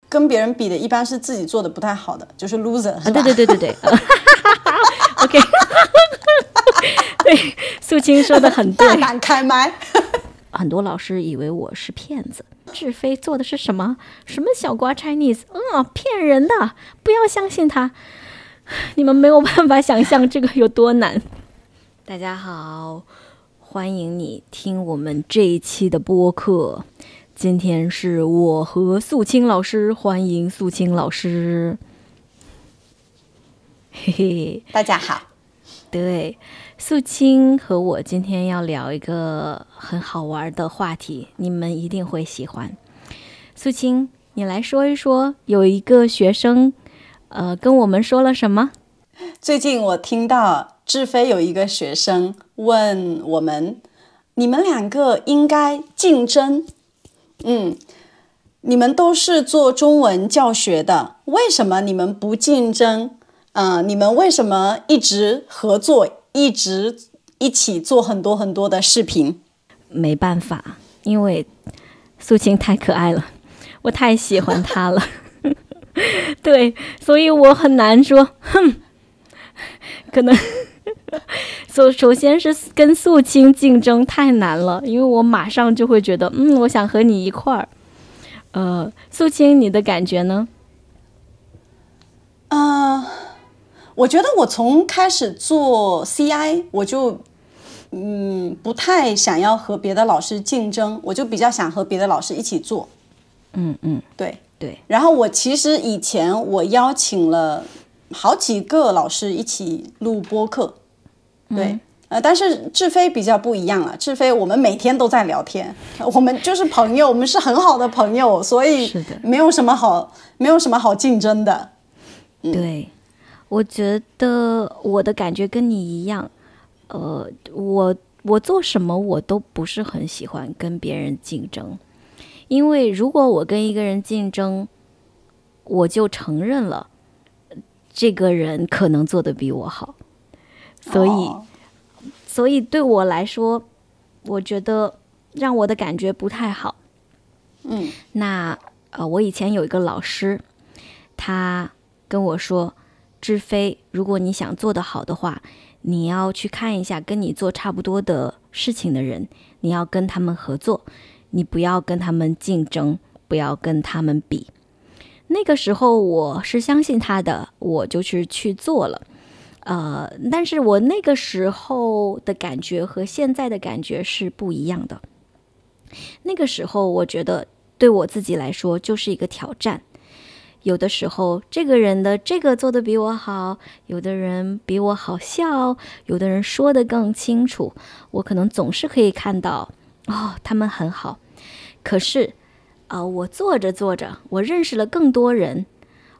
跟別人比的，一般是自己做的不太好的，就是 loser， 是吧？对，OK， 对，素清说的很对。大胆開麥。很多老師以為我是騙子，志飛做的是什麼小瓜 Chinese， 騙人的，不要相信他。你們沒有辦法想象這個有多難。大家好，歡迎你聽我們這一期的播客。今天是我和素清老師，歡迎素清老師。嘿嘿，大家好。對，素清和我今天要聊一個很好玩的話題，你們一定會喜歡。素清，你來說一說，有一個學生跟我們說了什麼？最近我聽到志飛有一個學生問我們，你們兩個應該競爭。你們都是做中文教學的，為什麼你們不競爭？你們為什麼一直合作，一起做很多很多的視頻？沒辦法，因為素清太可愛了，我太喜歡她了。對，所以我很難說，可能首先是跟素清競爭太難了，因為我馬上就會覺得，我想和你一塊兒。素清，你的感覺呢？我覺得我從開始做 CI， 我就不太想要和別的老師競爭，我就比較想和別的老師一起做。對。然後我其實以前我邀請了好幾個老師一起錄播客，對，但是志飛比較不一樣了。志飛我們每天都在聊天，我們就是朋友，我們是很好的朋友，所以沒有什麼好競爭的。對，我覺得我的感覺跟你一樣，我做什麼我都不是很喜歡跟別人競爭，因為如果我跟一個人競爭，我就承認了這個人可能做得比我好，所以對我來說，我覺得讓我的感覺不太好。那我以前有一個老師，他跟我說，志飛，如果你想做得好的話，你要去看一下跟你做差不多的事情的人，你要跟他們合作，你不要跟他們競爭，不要跟他們比。那個時候我是相信他的，我就是去做了。但是我那個時候的感覺和現在的感覺是不一樣的。那個時候我覺得對我自己來說就是一個挑戰。有的時候這個人的這個做得比我好，有的人比我好笑，有的人說得更清楚，我可能總是可以看到，他們很好。可是我做着做着，我認識了更多人，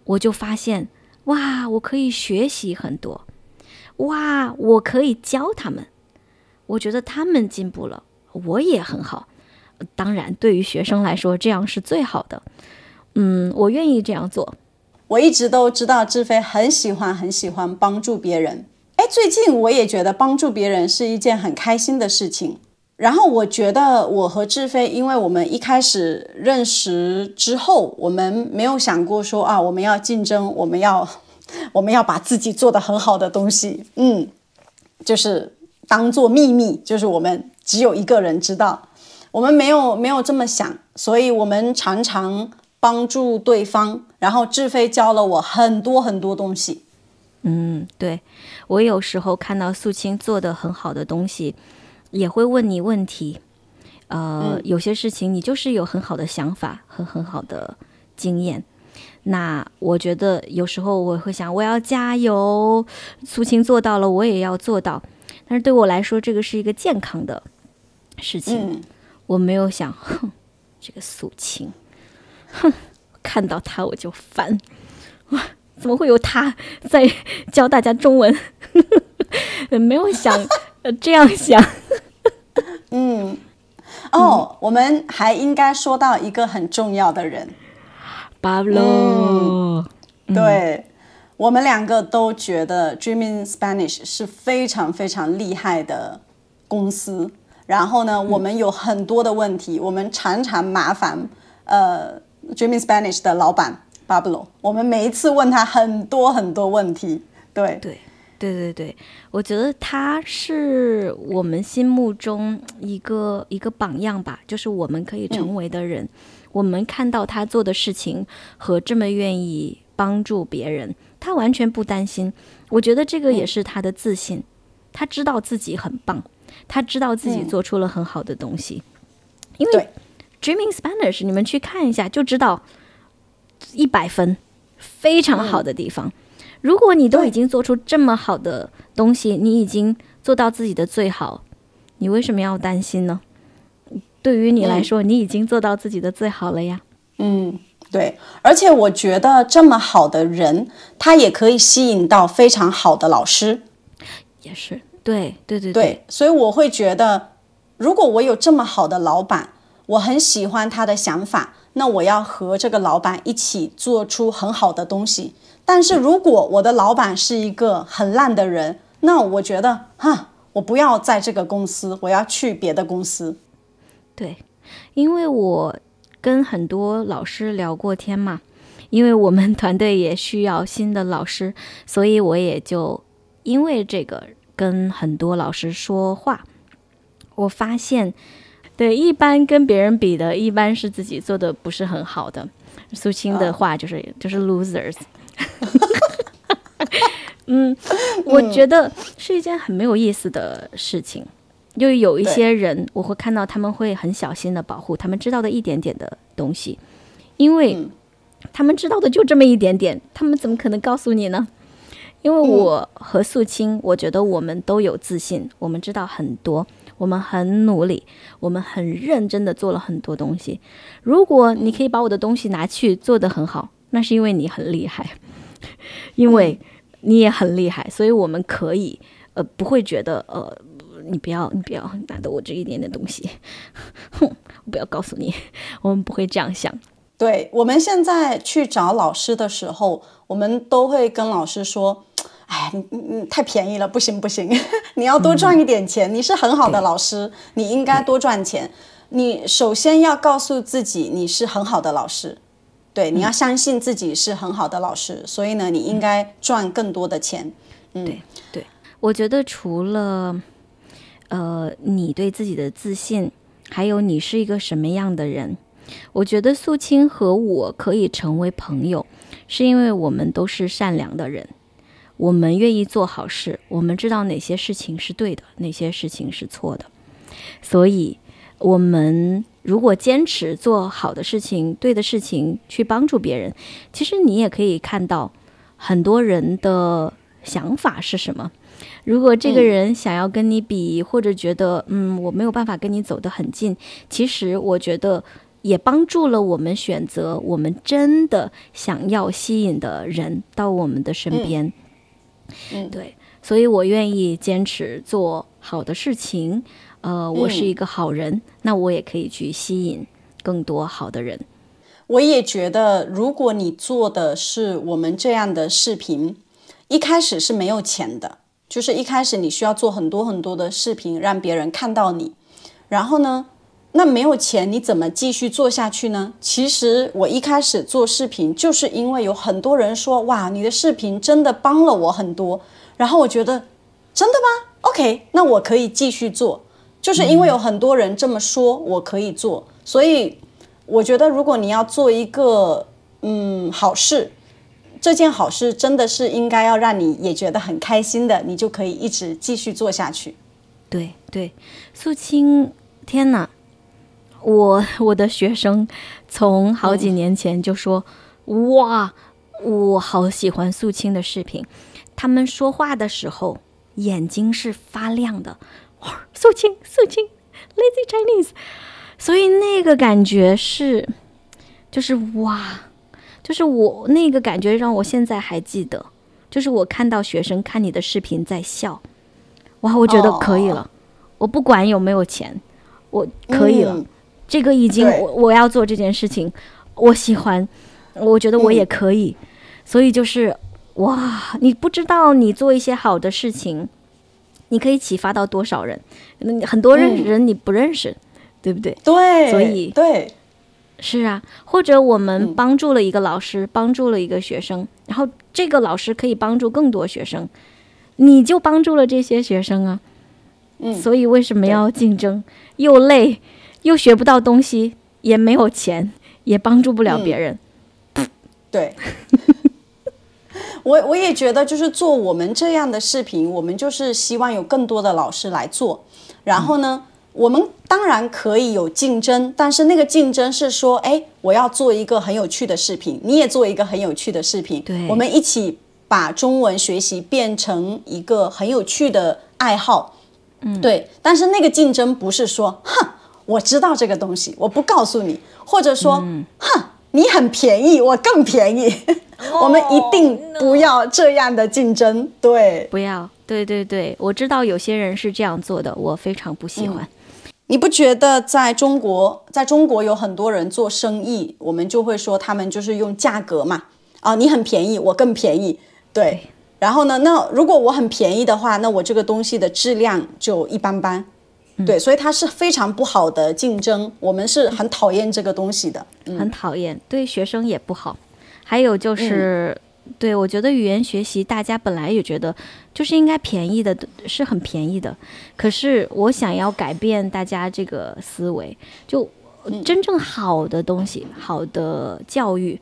我就發現，哇，我可以學習很多，哇，我可以教他們，我覺得他們進步了，我也很好。當然，對於學生來說，這樣是最好的。我願意這樣做。我一直都知道志飛很喜歡幫助別人。最近我也覺得幫助別人是一件很開心的事情。然後我覺得我和志飛，因為我們一開始認識之後，我們沒有想過說我們要競爭，我們要把自己做得很好的東西，就是當做秘密，就是我們只有一個人知道。我們沒有這麼想，所以我們常常幫助對方。然後志飛教了我很多很多東西。對，我有時候看到素清做得很好的東西，也會問你問題，有些事情你就是有很好的想法和很好的經驗。那我覺得有時候我會想，我要加油，素清做到了，我也要做到。但是對我來說，這個是一個健康的事情。我沒有想，這個素清，看到他我就煩，哇，怎麼會有他在教大家中文？沒有想這樣想。我們還應該說到一個很重要的人，Pablo。對，我們兩個都覺得 Dreaming Spanish 是非常非常厲害的公司。然後呢，我們有很多的問題，我們常常麻煩 Dreaming Spanish 的老闆 Pablo， 我們每一次問他很多很多問題。對，我覺得他是我們心目中一個榜樣吧，就是我們可以成為的人。我們看到他做的事情和這麼願意幫助別人，他完全不擔心。我覺得這個也是他的自信，他知道自己很棒，他知道自己做出了很好的東西。因為 Dreaming Spanish 你們去看一下就知道100分，非常好的地方。如果你都已經做出這麼好的東西，你已經做到自己的最好，你為什麼要擔心呢？對於你來說，你已經做到自己的最好了呀。對，而且我覺得這麼好的人，他也可以吸引到非常好的老師。也是，对，所以我會覺得，如果我有這麼好的老闆，我很喜歡他的想法，那我要和這個老闆一起做出很好的東西。但是如果我的老闆是一個很爛的人，那我覺得我不要在這個公司，我要去別的公司。對，因為我跟很多老師聊過天嘛，因為我們團隊也需要新的老師，所以我也就因為這個跟很多老師說話。我發現，對，一般跟別人比的，一般是自己做的不是很好的。素清的話就是 losers。我覺得是一件很沒有意思的事情。就有一些人，我會看到他們會很小心的保護他們知道的一點點的東西，因為他們知道的就這麼一點點，他們怎麼可能告訴你呢？因為我和素清，我覺得我們都有自信，我們知道很多，我們很努力，我們很認真的做了很多東西。如果你可以把我的東西拿去做得很好，那是因為你很厲害，因為你也很厲害，所以我们可以不會覺得你不要拿到我這一點點東西，我不要告訴你，我們不會這樣想。對，我們現在去找老師的時候，我們都會跟老師說，哎，你太便宜了，不行，你要多賺一點錢，你是很好的老師，你應該多賺錢。你首先要告訴自己你是很好的老師，對，你要相信自己是很好的老師，所以呢，你應該賺更多的錢。對，我覺得除了你對自己的自信，還有你是一個什麼樣的人，我覺得素清和我可以成為朋友，是因為我們都是善良的人，我們願意做好事，我們知道哪些事情是對的，哪些事情是錯的，所以我們如果堅持做好的事情，對的事情，去幫助別人，其實你也可以看到很多人的想法是什麼。如果這個人想要跟你比，或者覺得我沒有辦法跟你走得很近，其實我覺得也幫助了我們選擇我們真的想要吸引的人到我們的身邊。對，所以我願意堅持做好的事情。我是一個好人，那我也可以去吸引更多好的人。我也覺得，如果你做的是我們這樣的視頻，一開始是沒有錢的，就是一開始你需要做很多很多的視頻讓別人看到你，然後呢，那沒有錢你怎麼繼續做下去呢？其實我一開始做視頻就是因為有很多人說，哇，你的視頻真的幫了我很多，然後我覺得真的嗎？ OK， 那我可以繼續做，就是因為有很多人這麼說，我可以做。所以我覺得如果你要做一個好事，這件好事真的是應該要讓你也覺得很開心的，你就可以一直繼續做下去。對，素清，天哪，我的學生從好幾年前就說，哇，我好喜歡素清的視頻，他們說話的時候眼睛是發亮的，素清 Lazy Chinese， 所以那個感覺是就是哇，就是我那個感覺讓我現在還記得，就是我看到學生看你的視頻在笑，哇，我覺得可以了，我不管有沒有錢，我可以了，這個已經我要做這件事情，我喜歡，我覺得我也可以，所以就是哇，你不知道你做一些好的事情，你可以啟發到多少人，很多人你不認識，對不對？對，所以對，是啊，或者我們幫助了一個老師，幫助了一個學生，然後這個老師可以幫助更多學生，你就幫助了這些學生啊。所以為什麼要競爭？又累，又學不到東西，也沒有錢，也幫助不了別人。對。我也覺得，就是做我們這樣的視頻，我們就是希望有更多的老師來做。然後呢，我們當然可以有競爭，但是那個競爭是說，哎，我要做一個很有趣的視頻，你也做一個很有趣的視頻，對，我們一起把中文學習變成一個很有趣的愛好。對。但是那個競爭不是說，哼，我知道這個東西，我不告訴你，或者說，哼，你很便宜，我更便宜。我們一定不要這樣的競爭。對，不要，对，我知道有些人是這樣做的，我非常不喜歡。你不覺得在中國有很多人做生意，我們就會說他們就是用價格嘛，你很便宜，我更便宜。对。然後呢，那如果我很便宜的話，那我這個東西的質量就一般般。对，所以它是非常不好的競爭，我們是很討厭這個東西的。很討厭，對學生也不好。還有就是，對，我覺得語言學習大家本來也覺得就是應該便宜的，是很便宜的。可是我想要改變大家這個思維，就真正好的東西，好的教育，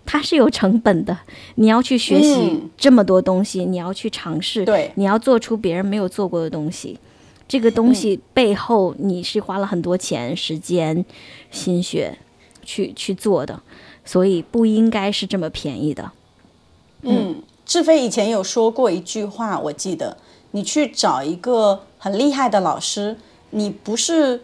它是有成本的。你要去學習這麼多東西，你要去嘗試，對，你要做出別人沒有做過的東西。這個東西背後你是花了很多錢、時間、心血去做的。所以不應該是這麼便宜的。志飛以前有說過一句話，我記得，你去找一個很厲害的老師，你不是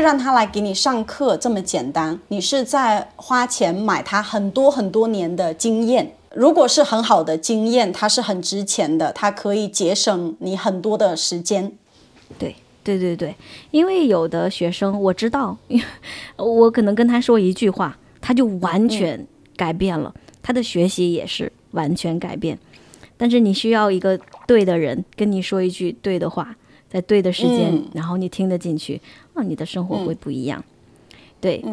讓他來給你上課這麼簡單，你是在花錢買他很多很多年的經驗。如果是很好的經驗，它是很值錢的，它可以節省你很多的時間。对，因為有的學生我知道，我可能跟他說一句話，他就完全改變了，他的學習也是完全改變。但是你需要一個對的人跟你說一句對的話，在對的時間，然後你聽得進去，你的生活會不一樣。对，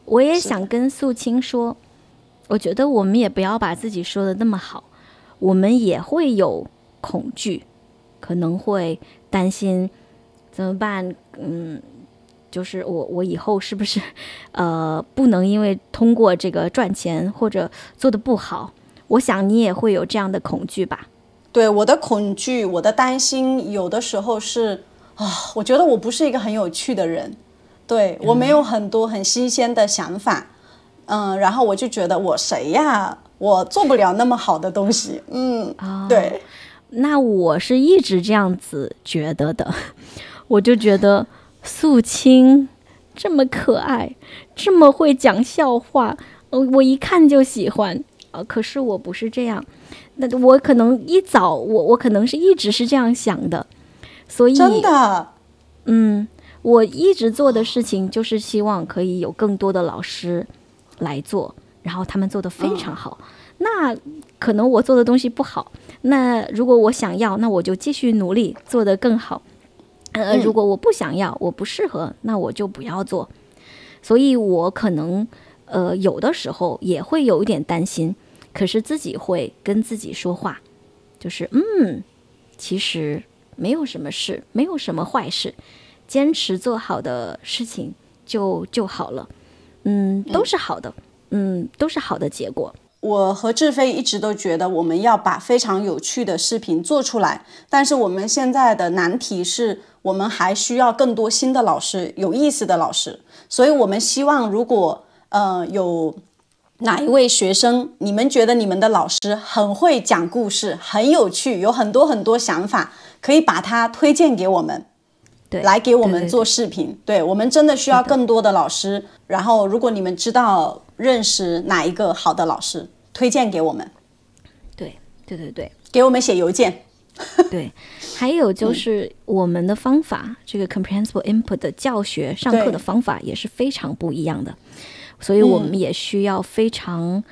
我也想跟素清說，我覺得我們也不要把自己說的那麼好，我們也會有恐懼，可能會擔心怎麼辦，就是我以後是不是不能因為通過這個賺錢或者做得不好，我想你也會有這樣的恐懼吧。對，我的恐懼，我的擔心，有的時候是我覺得我不是一個很有趣的人，對，我沒有很多很新鮮的想法，然後我就覺得我誰呀，我做不了那麼好的東西。對，那我是一直這樣子覺得的，我就覺得素清這麼可愛，這麼會講笑話，我一看就喜歡。可是我不是這樣，那我可能我可能是一直是這樣想的，所以真的，我一直做的事情就是希望可以有更多的老師來做，然後他們做得非常好。那可能我做的東西不好，那如果我想要，那我就繼續努力做得更好。如果我不想要，我不適合，那我就不要做。所以我可能有的時候也會有一點擔心，可是自己會跟自己說話，就是其實沒有什麼事，沒有什麼壞事，堅持做好的事情就好了。都是好的，都是好的結果。我和志飛一直都覺得我們要把非常有趣的視頻做出來，但是我們現在的難題是我們還需要更多新的老師，有意思的老師。所以我們希望如果有哪一位學生，你們覺得你們的老師很會講故事，很有趣，有很多很多想法，可以把它推薦給我們，對，來給我們做視頻。对，我們真的需要更多的老師。然後如果你們知道認識哪一個好的老師，推薦給我們。对，給我們寫郵件。對，還有就是我們的方法，這個 comprehensible input 的教學上課的方法也是非常不一樣的，所以我們也需要非常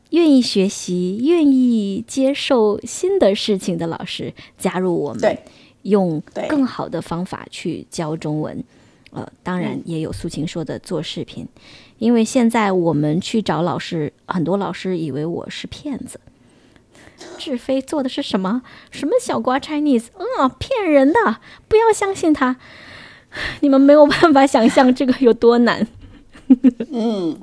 願意學習、願意接受新的事情的老師加入我們，用更好的方法去教中文。當然也有素清說的做視頻，因為現在我們去找老師，很多老師以為我是騙子。志飛做的是什麼小瓜 Chinese？ 騙人的，不要相信他。你們沒有辦法想象這個有多難。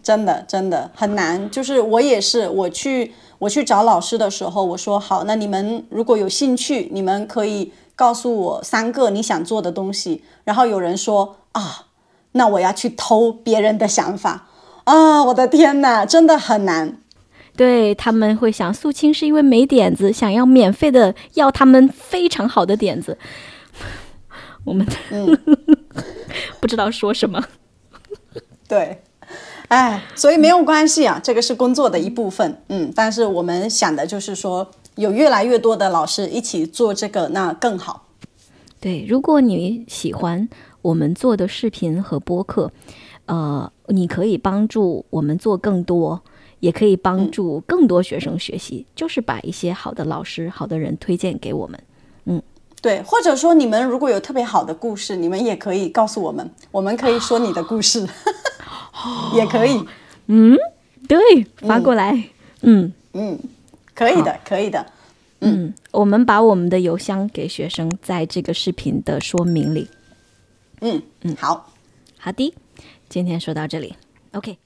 真的很難。就是我也是，我去找老師的时候，我說好，那你們如果有興趣，你們可以告訴我3個你想做的東西。然後有人說那我要去偷別人的想法我的天哪，真的很難。對，他們會想素清是因為沒點子，想要免費的要他們非常好的點子。我們不知道說什麼。對，所以沒有關係啊，這個是工作的一部分。但是我們想的就是說，有越來越多的老師一起做這個，那更好。對，如果你喜歡我們做的視頻和播客，你可以幫助我們做更多，也可以幫助更多學生學習，就是把一些好的老師、好的人推薦給我們。对，或者說你們如果有特別好的故事，你們也可以告訴我們，我們可以說你的故事，也可以。對，發過來。可以的，可以的。我們把我們的郵箱給學生，在這個視頻的說明裡。好的，今天說到這裡。OK。